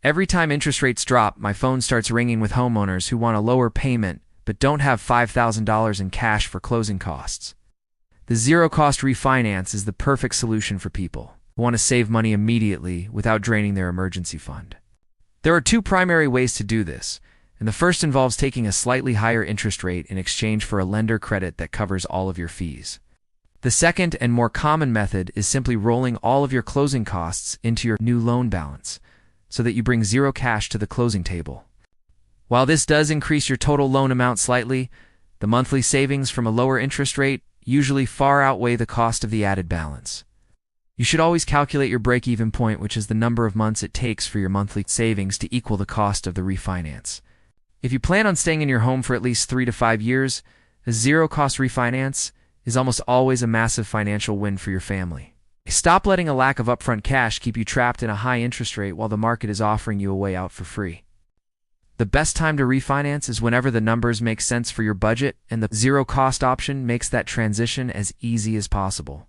Every time interest rates drop, my phone starts ringing with homeowners who want a lower payment but don't have $5,000 in cash for closing costs. The zero-cost refinance is the perfect solution for people who want to save money immediately without draining their emergency fund. There are two primary ways to do this, and the first involves taking a slightly higher interest rate in exchange for a lender credit that covers all of your fees. The second and more common method is simply rolling all of your closing costs into your new loan balance, so that you bring zero cash to the closing table. While this does increase your total loan amount slightly, the monthly savings from a lower interest rate usually far outweigh the cost of the added balance. You should always calculate your break-even point, which is the number of months it takes for your monthly savings to equal the cost of the refinance. If you plan on staying in your home for at least 3 to 5 years, a zero-cost refinance is almost always a massive financial win for your family. Stop letting a lack of upfront cash keep you trapped in a high interest rate while the market is offering you a way out for free. The best time to refinance is whenever the numbers make sense for your budget, and the zero-cost option makes that transition as easy as possible.